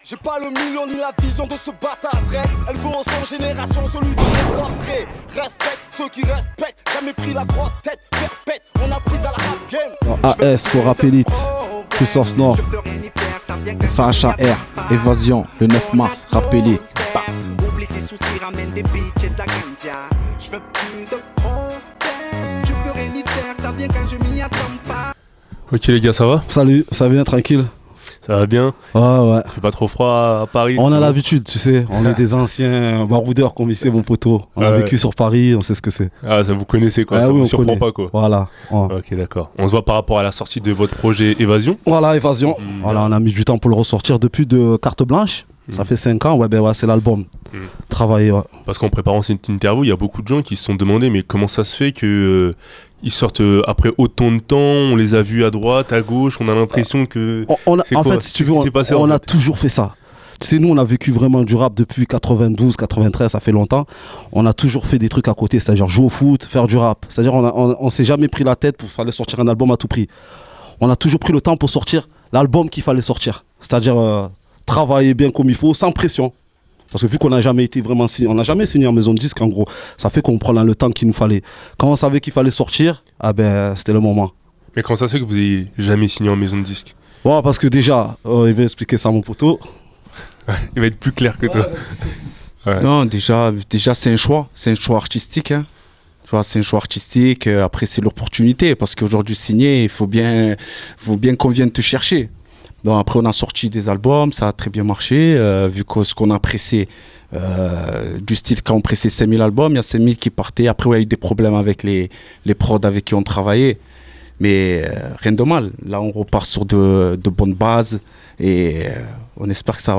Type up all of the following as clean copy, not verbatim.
J'ai pas le million ni la vision de ce bâtard Drake. Elle veut en son génération celui de mon portrait. Respecte ceux qui respectent. Jamais pris la grosse tête, perpète. On a pris dans la rap game. AS pour Rap Elite, Puissance Nord. FHAR, Évasion, le 9 mars, Rap Elite. Oublie tes soucis, ramène des bitches et de la ganja. Je veux plus de problème. Je peux rien y faire, ça vient quand je m'y attends pas. Ok les gars, ça va? Salut, ça va bien, tranquille? Ça va bien? Ouais. Il fait pas trop froid à Paris? On a l'habitude, tu sais, on est des anciens baroudeurs comme ici, mon poteau. On a vécu sur Paris, on sait ce que c'est. Ah, ça vous connaissez quoi, ça oui, vous surprend pas quoi. Voilà. Ouais. Ok, d'accord. On se voit par rapport à la sortie de votre projet Évasion. Voilà, Évasion. Voilà, on a mis du temps pour le ressortir depuis de Carte Blanche. Ça fait 5 ans, ouais, c'est l'album. Travailler, ouais. Parce qu'en préparant cette interview, il y a beaucoup de gens qui se sont demandé mais comment ça se fait que ils sortent après autant de temps, on les a vus à droite, à gauche, on a l'impression que... En fait, si tu veux, on a toujours fait ça. Tu sais, nous, on a vécu vraiment du rap depuis 92, 93, ça fait longtemps. On a toujours fait des trucs à côté, c'est-à-dire jouer au foot, faire du rap. C'est-à-dire, on s'est jamais pris la tête pour fallait sortir un album à tout prix. On a toujours pris le temps pour sortir l'album qu'il fallait sortir. C'est-à-dire travailler bien comme il faut, sans pression. Parce que vu qu'on n'a jamais été vraiment signé, on n'a jamais signé en maison de disque en gros, ça fait qu'on prend le temps qu'il nous fallait. Quand on savait qu'il fallait sortir, c'était le moment. Mais quand ça se fait que vous n'ayez jamais signé en maison de disque? Bon, parce que déjà, il va expliquer ça à mon poteau. Il va être plus clair que toi. Ouais. Non, déjà c'est un choix artistique. Hein. Tu vois, c'est un choix artistique. Après, c'est l'opportunité parce qu'aujourd'hui signer, il faut bien qu'on vienne te chercher. Bon, après, on a sorti des albums, ça a très bien marché. Vu que ce qu'on a pressé, du style quand on pressait 5000 albums, il y a 5000 qui partaient. Après, il y a eu des problèmes avec les prods avec qui on travaillait. Mais rien de mal. Là, on repart sur de bonnes bases et on espère que ça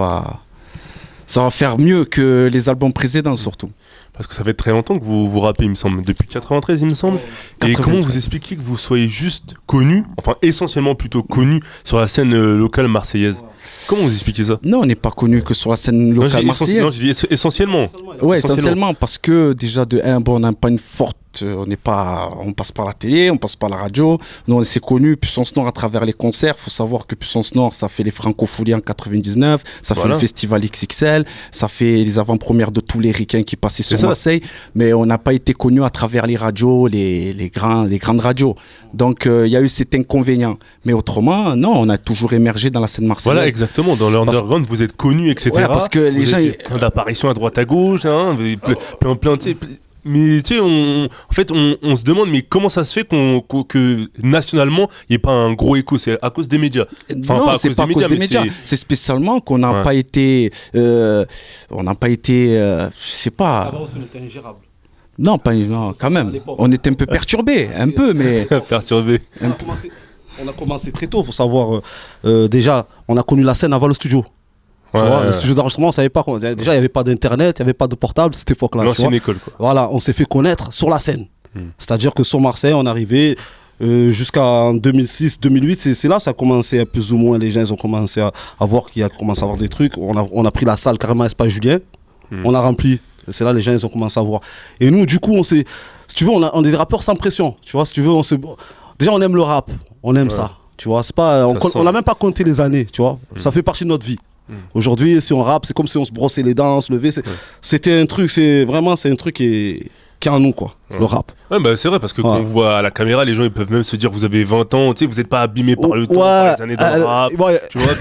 va faire mieux que les albums précédents surtout. Parce que ça fait très longtemps que vous rappez, il me semble, depuis 93, il me semble. Et comment vous expliquez que vous soyez juste connu, enfin essentiellement plutôt connu sur la scène locale marseillaise? Comment vous expliquez ça? Non, on n'est pas connu que sur la scène locale marseillaise. Non, je dis essentiellement. Ouais, essentiellement parce que déjà de 1, on n'a pas une forte, on passe par la télé, on passe par la radio. Nous, on s'est connu Puissance Nord à travers les concerts. Il faut savoir que Puissance Nord, ça fait les Francopholies en 99, ça fait le festival XXL, ça fait les avant-premières de tous les ricains qui passaient sur Marseille. Mais on n'a pas été connu à travers les radios, les grandes radios. Donc il y a eu cet inconvénient. Mais autrement, non, on a toujours émergé dans la scène marseillaise. Voilà, exactement. Dans l'underground, vous êtes connu, etc. Ouais, parce que les gens, plein d'apparitions à droite à gauche, hein, plein. Mais tu sais, on se demande, mais comment ça se fait que nationalement, il n'y ait pas un gros écho? C'est à cause des médias. Enfin, non, c'est pas à cause des médias. C'est spécialement qu'on n'a pas été, je sais pas. Avant, on était ingérable. Non, quand même. On était un peu perturbés, mais. Perturbés. On a commencé très tôt, il faut savoir. Déjà, on a connu la scène avant le studio. Tu vois, les studios d'enregistrement, on savait pas. Déjà, il n'y avait pas d'internet, il n'y avait pas de portable cette époque-là. L'ancienne école, quoi. Voilà, on s'est fait connaître sur la scène. C'est-à-dire que sur Marseille, on arrivait jusqu'en 2006-2008. C'est là que ça a commencé plus ou moins. Les gens ils ont commencé à voir qu'il y a commencé à avoir des trucs. On a pris la salle carrément Espace Julien. On a rempli. C'est là les gens ils ont commencé à voir. Et nous, du coup, si tu veux, on est des rappeurs sans pression. Tu vois, si tu veux, déjà, on aime le rap. On aime ça. Tu vois, c'est pas, on n'a même pas compté les années. Tu vois, ça fait partie de notre vie. Aujourd'hui, si on rappe, c'est comme si on se brossait les dents, on se levait. C'était un truc, c'est un truc qui est en nous, quoi, le rap. Ouais, bah c'est vrai, parce que quand on voit à la caméra, les gens ils peuvent même se dire vous avez 20 ans, tu sais, vous n'êtes pas abîmé par le temps, par les années dans le rap. Tu vois,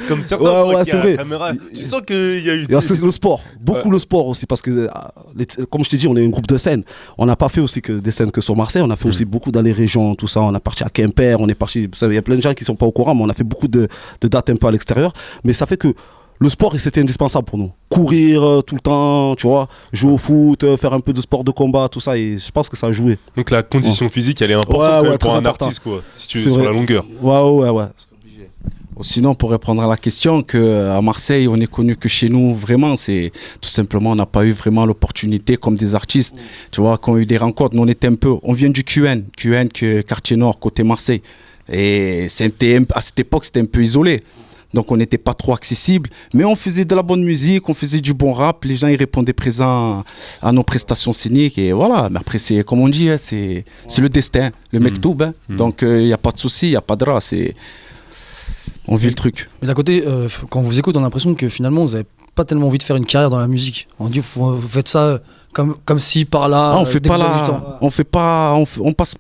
comme certains c'est vrai. La caméra, tu sens qu'il y a eu. C'est le sport, beaucoup le sport aussi, parce que, comme je t'ai dit, on est un groupe de scènes. On n'a pas fait aussi que des scènes que sur Marseille, on a fait aussi beaucoup dans les régions, tout ça. On est parti à Quimper, on est parti. Il y a plein de gens qui ne sont pas au courant, mais on a fait beaucoup de dates un peu à l'extérieur. Mais ça fait que le sport, c'était indispensable pour nous. Courir tout le temps, tu vois, jouer au foot, faire un peu de sport de combat, tout ça, et je pense que ça a joué. Donc la condition physique, elle est importante pour un artiste, quoi, si tu veux, sur la longueur. Ouais. Sinon, pour répondre à la question, qu'à Marseille, on est connu que chez nous, vraiment, c'est tout simplement, on n'a pas eu vraiment l'opportunité comme des artistes, tu vois, qu'on a eu des rencontres. Nous, on vient du QN, quartier nord, côté Marseille. Et à cette époque, c'était un peu isolé. Donc on n'était pas trop accessible, mais on faisait de la bonne musique, on faisait du bon rap, les gens ils répondaient présents à nos prestations scéniques et voilà. Mais après c'est comme on dit, hein, c'est le destin, le mektoub. Hein. Donc il n'y a pas de souci, il n'y a pas de drap. On vit le truc. Mais d'un côté, quand on vous écoute, on a l'impression que finalement, vous avez pas tellement envie de faire une carrière dans la musique. On dit, vous faites ça comme si par là. On fait dès que pas vous avez du là. temps. On fait pas. On passe.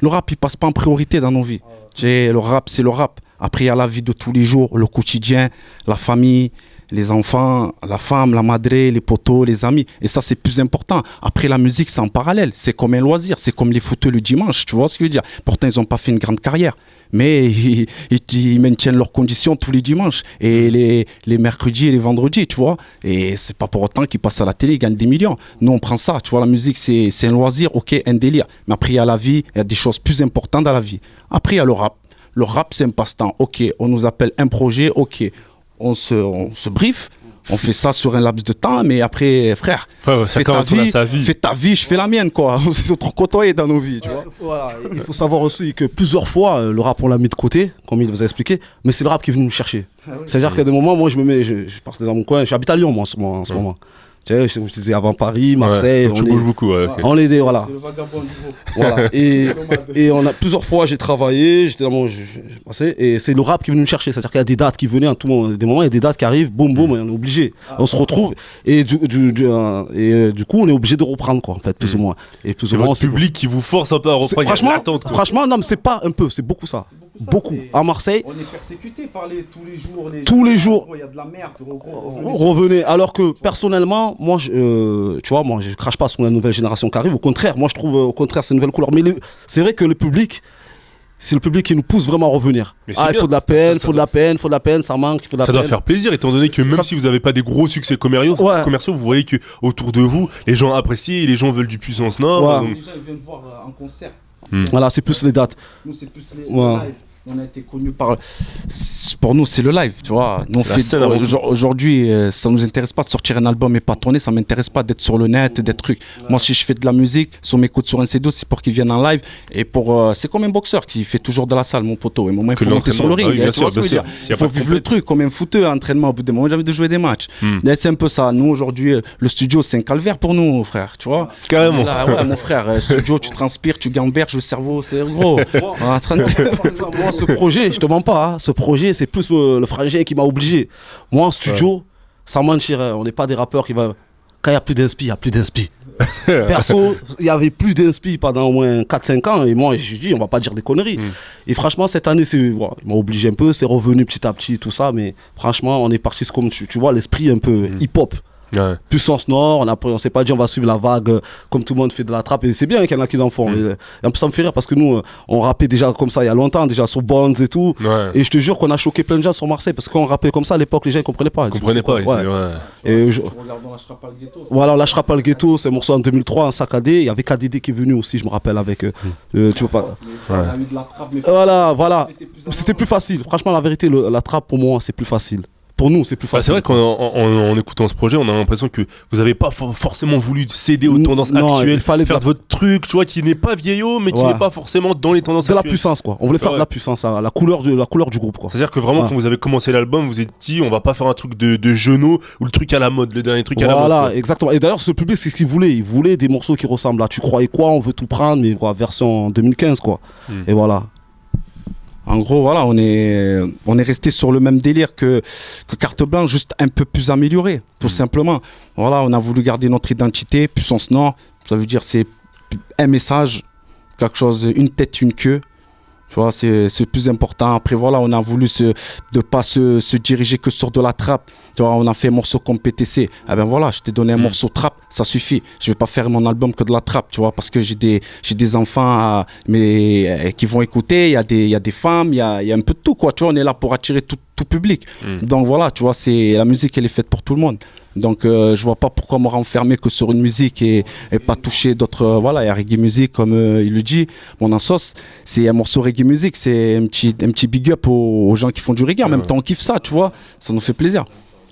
Le rap, il passe pas en priorité dans nos vies. Le rap, c'est le rap. Après, il y a la vie de tous les jours, le quotidien, la famille, les enfants, la femme, la madre, les potos, les amis. Et ça, c'est plus important. Après, la musique, c'est en parallèle. C'est comme un loisir. C'est comme les footeux le dimanche. Tu vois ce que je veux dire? Pourtant, ils n'ont pas fait une grande carrière. Mais ils maintiennent leurs conditions tous les dimanches. Et les mercredis et les vendredis, tu vois. Et c'est pas pour autant qu'ils passent à la télé, ils gagnent des millions. Nous, on prend ça. Tu vois, la musique, c'est un loisir, ok, un délire. Mais après, il y a la vie. Il y a des choses plus importantes dans la vie. Après, il y a le rap. Le rap, c'est un passe-temps. Ok, on nous appelle un projet. Ok, on se brief. On fait ça sur un laps de temps, mais après, frère, fais ta vie, je fais la mienne, quoi. On s'est trop côtoyés dans nos vies, tu vois. Voilà, il faut savoir aussi que plusieurs fois, le rap, on l'a mis de côté, comme il vous a expliqué, mais c'est le rap qui est venu nous chercher. C'est-à-dire qu'à des moments, moi, je partais dans mon coin, j'habite à Lyon, moi, en ce moment. Tu sais, je disais avant Paris, Marseille. Tu bouges beaucoup, ouais. Okay. On l'aidait, voilà. C'est le vagabond voilà. Et on a plusieurs fois, j'ai travaillé, j'étais dans mon. Et c'est le rap qui est venu nous chercher. C'est-à-dire qu'il y a des dates qui venaient à tout moment. Des moments, il y a des dates qui arrivent, boum, boum, et on est obligé. On se retrouve. Et du coup, on est obligé de reprendre, quoi, en fait, plus ou moins. Et plus c'est ou moins. C'est le public qui vous force un peu à reprendre. Franchement, non, mais c'est pas un peu, c'est beaucoup ça. Beaucoup. À Marseille. On est persécuté par tous les jours. Tous les jours. Il y a de la merde. Revenez. Alors que personnellement, moi, tu vois, moi, je crache pas sur la nouvelle génération qui arrive. Au contraire, moi, je trouve, au contraire, c'est une nouvelle couleur. Mais c'est vrai que le public, c'est le public qui nous pousse vraiment à revenir. Il faut de la peine, il faut de la peine, ça manque, il faut de la peine. Ça doit faire plaisir, étant donné que même si vous n'avez pas des gros succès commerciaux, vous voyez que autour de vous, les gens apprécient, et les gens veulent du Puissance Nord. Les gens ils viennent voir en concert. Voilà, c'est plus les dates. Nous, c'est plus les lives. On a été connus par. Pour nous, c'est le live, tu vois. Nous, aujourd'hui, ça nous intéresse pas de sortir un album et pas tourner. Ça m'intéresse pas d'être sur le net, d'être truc. Moi, si je fais de la musique, si on m'écoute sur un CD, c'est pour qu'ils viennent en live. Et c'est comme un boxeur qui fait toujours de la salle, mon poteau. Et moment, il faut monter sur le ring. Il faut vivre le truc comme un footeux, entraînement. Au bout d'un moment, j'ai envie de jouer des matchs. C'est un peu ça. Nous, aujourd'hui, le studio, c'est un calvaire pour nous, frère. Tu vois. Carrément. Ouais, mon frère, studio, tu transpires, tu gamberges, le cerveau, c'est gros. Moi, ce projet, je te mens pas, ce projet, c'est plus le frangin qui m'a obligé. Moi, en studio, ça mentirait. On n'est pas des rappeurs qui va. Quand il n'y a plus d'inspi, il n'y a plus d'inspi. Perso, il n'y avait plus d'inspi pendant au moins 4-5 ans. Et moi, je dis, on va pas dire des conneries. Et franchement, cette année, il m'a obligé un peu. C'est revenu petit à petit, tout ça. Mais franchement, on est parti comme tu vois, l'esprit un peu hip-hop. Ouais. Puissance Nord, on s'est pas dit on va suivre la vague comme tout le monde fait de la trappe, et c'est bien qu'il y en a qui en font. Et un peu ça me fait rire parce que nous on rappait déjà comme ça il y a longtemps, déjà sur Bonds et tout, et je te jure qu'on a choqué plein de gens sur Marseille parce que quand on rappait comme ça à l'époque, les gens ils comprenaient pas. Voilà, on lâchera pas le ghetto, c'est un morceau en 2003, un saccadé. Il y avait KDD qui est venu aussi, je me rappelle, avec tu peux pas. Voilà, c'était plus facile. Franchement, la vérité, la trappe pour moi c'est plus facile. Pour nous, c'est plus facile. C'est vrai qu'en écoutant ce projet, on a l'impression que vous n'avez pas forcément voulu céder aux tendances actuelles, il fallait faire votre truc, tu vois, qui n'est pas vieillot, mais qui n'est pas forcément dans les tendances actuelles. De la puissance, quoi. On voulait faire de la puissance, la couleur du groupe, quoi. C'est-à-dire que vraiment, quand vous avez commencé l'album, vous êtes dit, on va pas faire un truc de genou ou le truc à la mode, le dernier truc à la mode. Voilà, exactement. Et d'ailleurs, ce public, c'est ce qu'il voulait. Il voulait des morceaux qui ressemblent à Tu croyais quoi, on veut tout prendre, mais version 2015, quoi. Et voilà. En gros, voilà, on est resté sur le même délire que Carte Blanche, juste un peu plus amélioré, tout simplement. Voilà, on a voulu garder notre identité, Puissance Nord. Ça veut dire c'est un message, quelque chose, une tête, une queue. Tu vois, c'est le plus important. Après, voilà, on a voulu de pas se diriger que sur de la trappe. Tu vois, on a fait un morceau comme PTC. Eh ben voilà, je t'ai donné un morceau trap, ça suffit. Je vais pas faire mon album que de la trappe, tu vois, parce que j'ai des enfants qui vont écouter. Il y a des femmes, il y a un peu de tout, quoi. Tu vois, on est là pour attirer tout public. Donc voilà, tu vois, la musique, elle est faite pour tout le monde. Donc je vois pas pourquoi me renfermer que sur une musique et pas toucher d'autres. Voilà, il y a reggae music comme il le dit. Mon sauce, c'est un morceau reggae music, c'est un petit big up aux gens qui font du reggae. En même temps, on kiffe ça, tu vois, ça nous fait plaisir.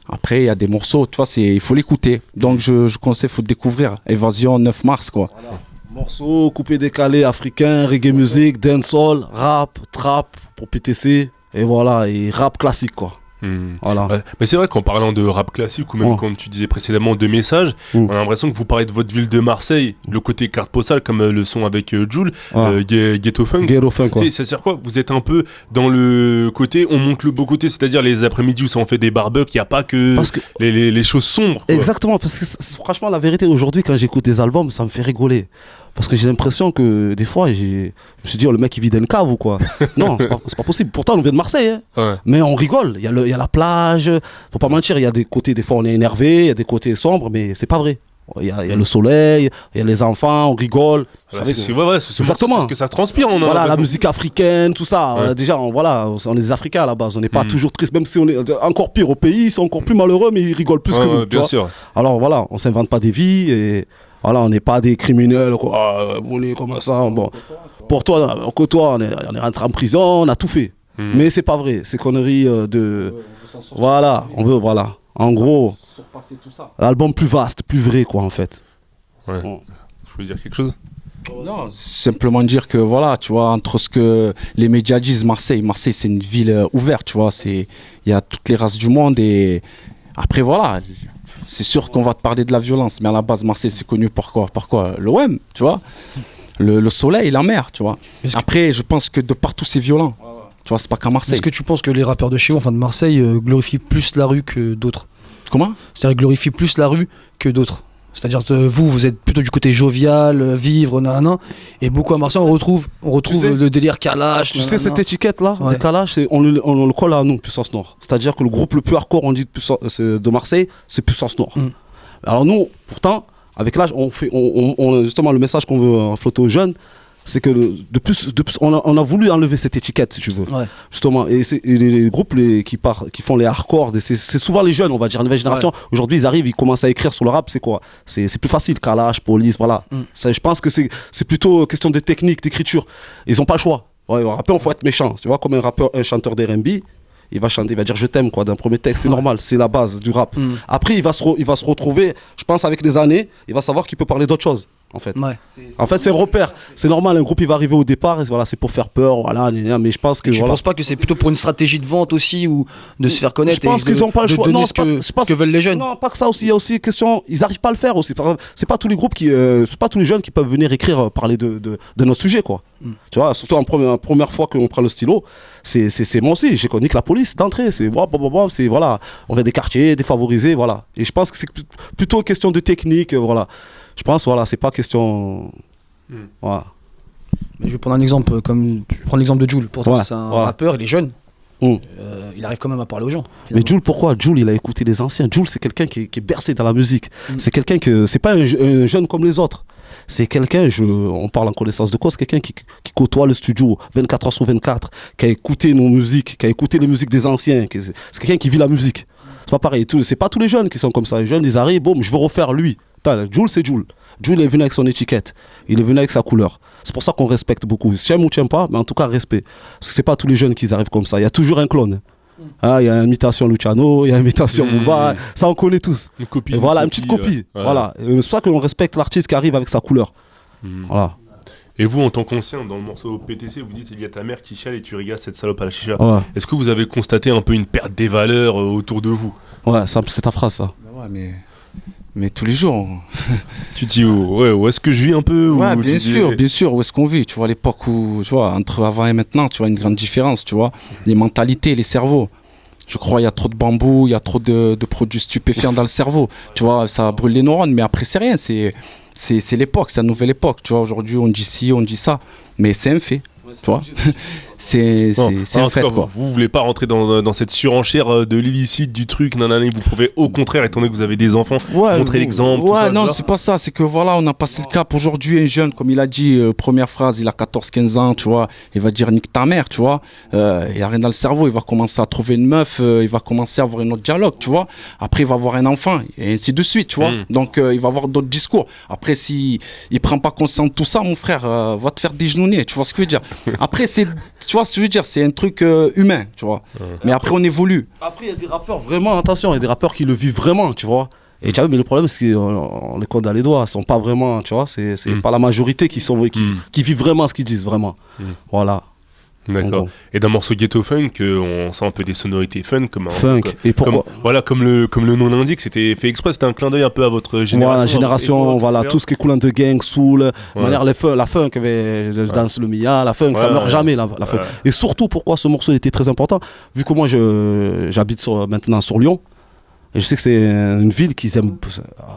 Après, il y a des morceaux, tu vois, il faut l'écouter. Donc je conseille, il faut découvrir. Évasion 9 mars, quoi. Voilà. Morceaux, coupé décalé, africain, reggae music, dancehall, rap, trap pour PTC. Et voilà, et rap classique, quoi. Voilà. Ouais. Mais c'est vrai qu'en parlant de rap classique ou même quand tu disais précédemment de messages, on a l'impression que vous parlez de votre ville de Marseille, le côté carte postale comme le son avec Jul, Ghetto Funk. Ghetto Funk, quoi. C'est-à-dire quoi? Vous êtes un peu dans le côté, on monte le beau côté, c'est-à-dire les après-midi où ça en fait des barbecues, il n'y a pas que les choses sombres. Quoi. Exactement, parce que franchement la vérité aujourd'hui quand j'écoute des albums ça me fait rigoler. Parce que j'ai l'impression que des fois, je me suis dit, le mec il vit dans une cave ou quoi. Non, c'est pas possible. Pourtant, on vient de Marseille, hein. Mais on rigole. Il y a la plage, faut pas mentir, il y a des côtés, des fois on est énervé, il y a des côtés sombres, mais c'est pas vrai. Il y a le soleil, il y a les enfants, on rigole. C'est exactement ce que ça transpire. Voilà, la musique africaine, tout ça. Déjà, on est des Africains à la base. On n'est pas toujours triste, même si on est encore pire au pays, ils sont encore plus malheureux, mais ils rigolent plus que nous. Bien sûr. Alors voilà, on s'invente pas des vies et voilà, on n'est pas des criminels, on est comme ça. Bon, pour toi, on est rentré en prison, on a tout fait. Mais c'est pas vrai, ces conneries voilà, on veut, voilà. En gros, l'album plus vaste, plus vrai, quoi, en fait. Ouais. Bon. Je voulais dire quelque chose? Non, simplement dire que voilà, tu vois, entre ce que les médias disent, Marseille c'est une ville ouverte, tu vois, il y a toutes les races du monde et après voilà, c'est sûr qu'on va te parler de la violence, mais à la base Marseille c'est connu par quoi l'OM, tu vois, le soleil, la mer, tu vois. Après, je pense que de partout c'est violent. Tu vois, c'est pas qu'à Marseille. Est-ce que tu penses que les rappeurs de chez vous, enfin de Marseille, glorifient plus la rue que d'autres? Comment? C'est-à-dire glorifient plus la rue que d'autres. C'est-à-dire vous êtes plutôt du côté jovial, vivre, nanana, et beaucoup à Marseille on retrouve le délire Kalash. Tu sais cette étiquette là, de Kalash, on le colle à nous, Puissance Nord. C'est-à-dire que le groupe le plus hardcore de Marseille, c'est Puissance Nord. Alors nous, pourtant, avec l'âge, justement le message qu'on veut flotter aux jeunes, c'est que de plus on a voulu enlever cette étiquette, si tu veux. Justement, et les groupes qui font les hardcore, c'est souvent les jeunes, on va dire, la nouvelle génération. Aujourd'hui, ils arrivent, ils commencent à écrire sur le rap, c'est quoi? C'est plus facile, Kalash, Police, voilà. Ça, je pense que c'est plutôt question de technique, d'écriture. Ils ont pas le choix. Rapper, il faut être méchant. Tu vois, comme un chanteur d'R&B, il va chanter, il va dire je t'aime, quoi, d'un premier texte, c'est normal, c'est la base du rap. Après, il va se retrouver, je pense, avec les années, il va savoir qu'il peut parler d'autre chose. En fait, c'est un repère. C'est normal, un groupe il va arriver au départ, et voilà, c'est pour faire peur, voilà. Mais je pense que. Je pense pas que c'est plutôt pour une stratégie de vente aussi ou de se faire connaître. Je pense qu'ils n'ont pas le choix. Non, ce que veulent les jeunes. Non, pas que ça aussi. Il y a aussi une question. Ils n'arrivent pas à le faire aussi. C'est pas tous les groupes c'est pas tous les jeunes qui peuvent venir écrire, parler de notre sujet, quoi. Tu vois, surtout la première fois qu'on prend le stylo, c'est moi aussi. J'ai connu que la police d'entrée. C'est voilà, on vient des quartiers défavorisés, voilà. Et je pense que c'est plutôt une question de technique, voilà. Je pense, voilà, c'est pas question. Voilà. Mais je vais prendre un exemple, je vais prendre l'exemple de Jul. Pourtant, c'est un rappeur, il est jeune. Il arrive quand même à parler aux gens. Finalement. Mais Jul, pourquoi? Jul, il a écouté les anciens. Jul, c'est quelqu'un qui est bercé dans la musique. C'est quelqu'un c'est pas un jeune comme les autres. C'est quelqu'un, on parle en connaissance de cause, c'est quelqu'un qui côtoie le studio 24 heures sur 24, qui a écouté nos musiques, qui a écouté les musiques des anciens. C'est quelqu'un qui vit la musique. C'est pas pareil. C'est pas tous les jeunes qui sont comme ça. Les jeunes, ils arrivent, boum, je veux refaire lui. Jul, c'est Jul. Jul est venu avec son étiquette. Il est venu avec sa couleur. C'est pour ça qu'on respecte beaucoup. Si j'aime ou tu n'aimes pas, mais en tout cas, respect. Parce que c'est pas tous les jeunes qui arrivent comme ça. Il y a toujours un clone. Il y a une imitation Luciano, il y a une imitation Booba. Ça, on connaît tous. Une copie. Et voilà, une petite copie. Voilà. C'est pour ça qu'on respecte l'artiste qui arrive avec sa couleur. Voilà. Et vous, en tant qu'ancien, dans le morceau PTC, vous dites il y a ta mère qui chiale et tu regardes cette salope à la chicha. Est-ce que vous avez constaté un peu une perte des valeurs autour de vous? Ouais, c'est ta phrase, ça. Mais tous les jours. Tu te dis où est-ce que je vis un peu? Bien sûr, où est-ce qu'on vit? Tu vois, à l'époque où, tu vois, entre avant et maintenant, tu vois une grande différence, tu vois. Les mentalités, les cerveaux. Je crois qu'il y a trop de bambou, il y a trop de produits stupéfiants dans le cerveau. Tu vois, ça brûle les neurones, mais après, c'est rien. C'est l'époque, c'est la nouvelle époque. Tu vois, aujourd'hui, on dit ci, on dit ça. Mais c'est un fait. Tu vois, c'est un fait, quoi. Vous voulez pas rentrer dans cette surenchère de l'illicite du truc, nanana, vous pouvez au contraire, étant donné que vous avez des enfants, montrer l'exemple. Non, c'est pas ça, c'est que voilà, on a passé le cap. Aujourd'hui, un jeune, comme il a dit, première phrase, il a 14-15 ans, tu vois, il va dire nique ta mère, tu vois, il y a rien dans le cerveau, il va commencer à trouver une meuf, il va commencer à avoir un autre dialogue, tu vois. Après, il va avoir un enfant, et ainsi de suite, tu vois. Donc, il va avoir d'autres discours. Après, si il prend pas conscience de tout ça, mon frère, va te faire dégenouiller, tu vois ce que je veux dire. Après, tu vois ce que je veux dire, c'est un truc humain, tu vois. Mais après, on évolue. Après, il y a des rappeurs vraiment, attention, il y a des rappeurs qui le vivent vraiment, tu vois. Et tu vois, mais le problème, c'est qu'on les compte dans les doigts, ils sont pas vraiment, tu vois, c'est pas la majorité qui vivent vraiment ce qu'ils disent, vraiment. Voilà. D'accord. Et d'un morceau ghetto funk, on sent un peu des sonorités funk, Funk. Et pourquoi comme le nom l'indique, c'était fait exprès, c'était un clin d'œil un peu à votre génération. Voilà, génération, voilà, tout ce qui est coulant de gang, soul, Ouais. manière la funk, je danse le Mia, la funk, ça meurt jamais, la funk. Et surtout, pourquoi ce morceau était très important, vu que moi j'habite maintenant sur Lyon. Et je sais que c'est une ville qu'ils aiment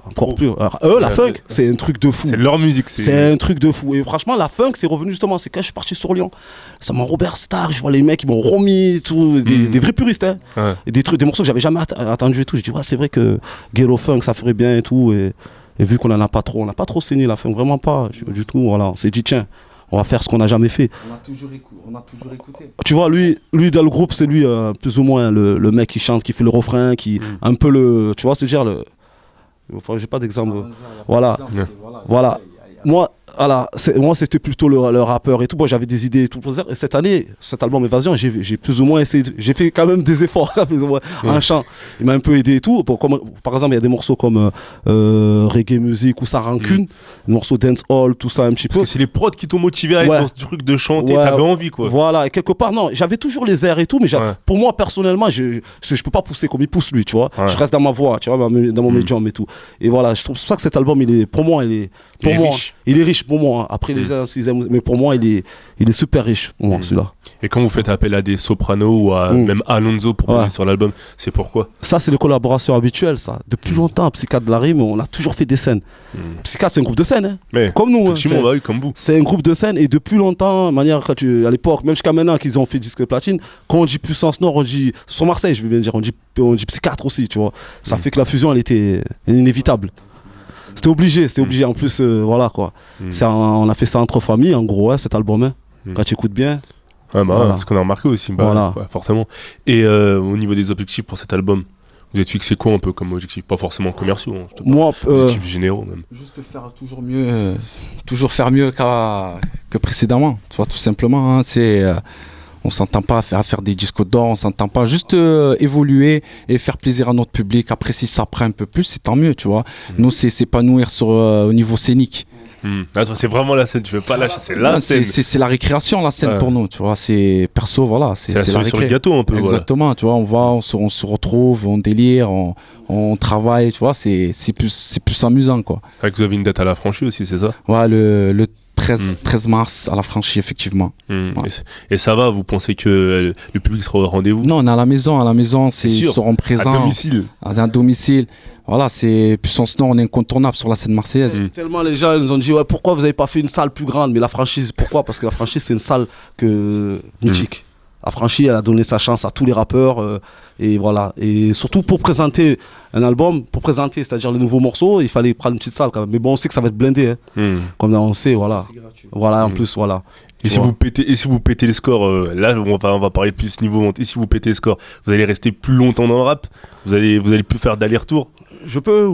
encore plus. Alors, eux, la funk, c'est un truc de fou. C'est leur musique. C'est un truc de fou. Et franchement, la funk, c'est revenu justement. C'est quand je suis parti sur Lyon. Ça m'a Robert Starr, je vois les mecs, ils m'ont remis, tout, des vrais puristes. Hein. Ouais. Et des morceaux que j'avais jamais attendus et tout. Je dis, ouais, c'est vrai que Ghetto Funk, ça ferait bien et tout. Et vu qu'on en a pas trop, on n'a pas trop saigné la funk, vraiment pas. Du tout, voilà. On s'est dit, tiens, on va faire ce qu'on n'a jamais fait. On a toujours écouté. Tu vois, lui dans le groupe, c'est lui plus ou moins le mec qui chante, qui fait le refrain, qui un peu le, tu vois, c'est dire le. J'ai pas d'exemple. Voilà. Moi, c'était plutôt le rappeur et tout. Moi, j'avais des idées et tout. Et cette année, cet album Évasion, j'ai plus ou moins essayé. J'ai fait quand même des efforts, plus ou moins. Un chant, il m'a un peu aidé et tout. Par exemple, il y a des morceaux comme Reggae Music ou Sans Rancune, des morceaux Dance Hall, tout ça un petit peu. Parce que c'est les prods qui t'ont motivé à être dans ce truc de chanter. T'avais envie, quoi. Voilà, et quelque part, non, j'avais toujours les airs et tout, mais pour moi, personnellement, je peux pas pousser comme il pousse lui, tu vois. Je reste dans ma voix, tu vois, dans mon médium et tout. Et voilà, je trouve ça que cet album, il est riche pour moi. Après, les gens, s'ils aiment, mais pour moi, il est super riche, pour moi, celui-là. Et quand vous faites appel à des sopranos ou à même Alonso pour poser sur l'album, c'est pourquoi? Ça, c'est les collaborations habituelles, ça. Depuis longtemps, Psychiatre de la Rime, on a toujours fait des scènes. Psychiatre, c'est un groupe de scène, hein. Mais comme nous. Effectivement, bah oui, comme vous. C'est un groupe de scène, et depuis longtemps, de manière, à l'époque, même jusqu'à maintenant qu'ils ont fait disque platine, quand on dit Puissance Nord, on dit, sur Marseille, je vais bien dire, on dit Psychiatre aussi, tu vois. Ça fait que la fusion, elle était inévitable. C'était obligé. En plus, voilà quoi. On a fait ça entre familles, en gros, hein, cet album. Hein. Quand tu écoutes bien. Ouais, voilà. Ce qu'on a remarqué aussi, forcément. Et au niveau des objectifs pour cet album, vous êtes fixé quoi un peu comme objectif? Pas forcément commerciaux, hein, moi, objectifs généraux même. Juste faire toujours faire mieux que précédemment. Tu vois, tout simplement, hein, c'est. On s'entend pas à faire des disques d'or, on s'entend pas juste évoluer et faire plaisir à notre public. Après, si ça prend un peu plus, c'est tant mieux, tu vois. Nous, c'est s'épanouir au niveau scénique. Attends, c'est vraiment la scène, tu veux pas lâcher, c'est la scène. C'est la récréation, la scène pour nous, tu vois. C'est perso, voilà. C'est la cerise sur le gâteau un peu. Exactement, tu vois. On se retrouve, on délire, on travaille, tu vois. C'est plus amusant, quoi. Avec vous avez une date à la franchise aussi, c'est ça? Ouais, le 13 mars à la franchise, effectivement. Ouais. Et ça va, vous pensez que le public sera au rendez-vous? Non, on est à la maison, ils seront présents. À domicile. Voilà, c'est Puissance Nord, on est incontournable sur la scène marseillaise. Tellement les gens nous ont dit, ouais, pourquoi vous n'avez pas fait une salle plus grande? Mais la franchise, pourquoi? Parce que la franchise, c'est une salle mythique. La franchise, elle a donné sa chance à tous les rappeurs. Et voilà. Et surtout pour présenter un album, c'est-à-dire les nouveaux morceaux, il fallait prendre une petite salle quand même. Mais bon, on sait que ça va être blindé. Hein. Comme on sait, voilà. Voilà, en plus, voilà. Et si vous pétez les scores, là on va parler plus niveau vente. Et si vous pétez les scores, vous allez rester plus longtemps dans le rap? Vous allez plus faire d'aller-retour? Je peux.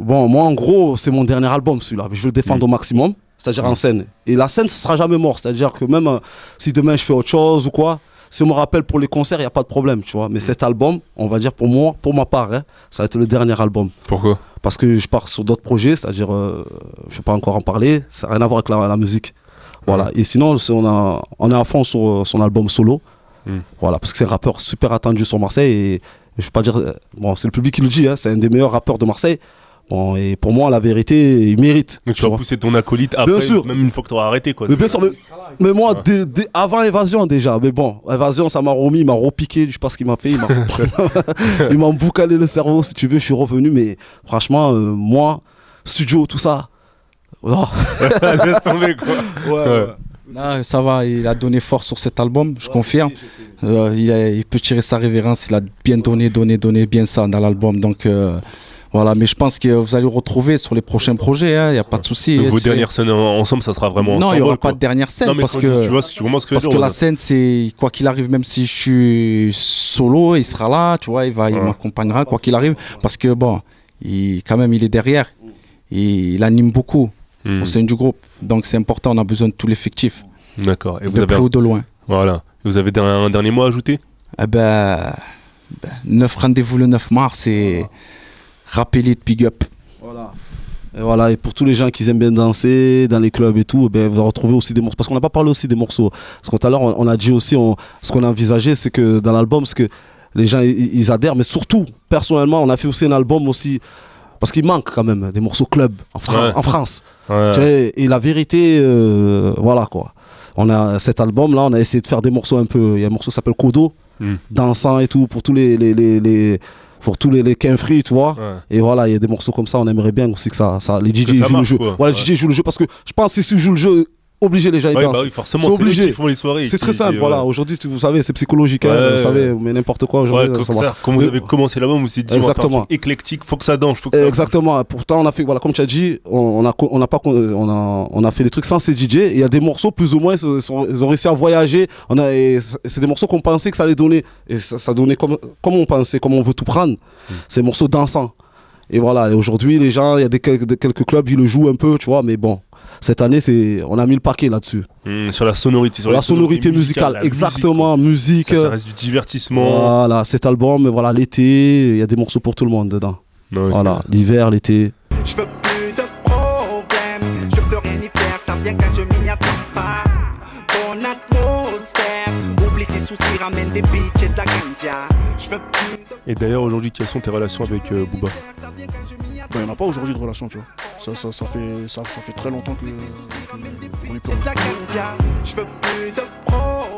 Bon, moi en gros, c'est mon dernier album celui-là. Mais je veux le défendre au maximum, c'est-à-dire en scène. Et la scène, ça sera jamais mort. C'est-à-dire que même si demain je fais autre chose ou quoi, si on me rappelle pour les concerts, il n'y a pas de problème, tu vois. Mais cet album, on va dire pour moi, pour ma part, hein, ça va être le dernier album. Pourquoi? Parce que je pars sur d'autres projets, c'est-à-dire, je ne vais pas encore en parler, ça n'a rien à voir avec la musique. Voilà. Et sinon, on est à fond sur son album solo. Voilà, parce que c'est un rappeur super attendu sur Marseille. Et je ne vais pas dire, bon, c'est le public qui le dit, hein, c'est un des meilleurs rappeurs de Marseille. Bon, et pour moi, la vérité, il mérite. Donc tu vas pousser ton acolyte après, même une fois que tu auras arrêté, quoi. Mais bien sûr, mais moi, avant Évasion déjà. Mais bon, Évasion, ça m'a remis, il m'a repiqué, je sais pas ce qu'il m'a fait. Il m'a boucané le cerveau, si tu veux, je suis revenu. Mais franchement, moi, studio, tout ça. Oh. Laisse tomber, quoi. Ouais. Non, ça va, il a donné fort sur cet album, je confirme. Il peut tirer sa révérence, il a bien donné bien ça dans l'album. Donc. Voilà, mais je pense que vous allez le retrouver sur les prochains projets, il n'y a pas de souci. Donc vos dernières scènes ensemble, ça sera vraiment ensemble. Non, il n'y aura pas de dernière scène. Non, parce que la scène, c'est quoi qu'il arrive, même si je suis solo, il sera là, tu vois, il m'accompagnera, quoi qu'il arrive. Parce que bon, quand même, il est derrière. Il anime beaucoup au sein du groupe. Donc c'est important, on a besoin de tout l'effectif. D'accord. Et de près ou de loin. Voilà. Et vous avez un dernier mot à ajouter? 9 rendez-vous le 9 mars et... Rappelez de Big Up. Voilà. Et voilà, et pour tous les gens qui aiment bien danser dans les clubs et tout, ben, vous allez retrouver aussi des morceaux. Parce qu'on n'a pas parlé aussi des morceaux. Parce que tout à l'heure, on a dit aussi, ce qu'on a envisagé, c'est que dans l'album, ce que les gens ils adhèrent, mais surtout, personnellement, on a fait aussi un album aussi. Parce qu'il manque quand même des morceaux club en France. Ouais. Tu vois, et la vérité, voilà quoi. On a cet album-là, on a essayé de faire des morceaux un peu. Il y a un morceau qui s'appelle Kodo, dansant et tout, pour tous pour tous les free, tu vois. Ouais. Et voilà, il y a des morceaux comme ça, on aimerait bien aussi que ça les DJ ça jouent le marche, jeu. quoi. Voilà, les DJ jouent le jeu parce que je pense que si ils jouent le jeu, obligé les gens ils Ouais, dansent. bah oui, forcément, c'est c'est eux obligé. qui font les soirées. C'est très qui- simple, voilà. Aujourd'hui, vous savez, c'est psychologique, hein, vous savez, mais n'importe quoi aujourd'hui. Ouais, ça va. comme vous avez commencé là-bas, vous vous êtes dit, Exactement. on va faire un truc éclectique, faut que ça danse, faut que ça... Exactement. Pourtant, on a fait, voilà, comme tu as dit, on a fait des trucs sans ces DJ. Et il y a des morceaux, plus ou moins, ils ont réussi à voyager. Et c'est des morceaux qu'on pensait que ça allait donner. Et ça donnait comme on pensait, comme on veut tout prendre. C'est des morceaux dansants. Et voilà. Et aujourd'hui, les gens, il y a quelques clubs, ils le jouent un peu, tu vois. Mais bon, cette année, on a mis le paquet là-dessus. Sur la sonorité. Sur la sonorité musicale, la exactement. Musique. Ça reste du divertissement. Voilà, cet album, voilà, l'été, il y a des morceaux pour tout le monde dedans. Okay. Voilà, l'hiver, l'été. Je veux plus de problèmes, je peux rien y faire, ça vient quand je m'y attends pas. Bonne atmosphère, oublie tes soucis, ramène des bitches et de la ganja. Je veux plus de Et d'ailleurs, aujourd'hui, quelles sont tes relations avec Booba? Bah, il n'y en a pas aujourd'hui de relation, tu vois. Ça fait très longtemps qu'on est plus. de la ganja. Je veux plus de problèmes.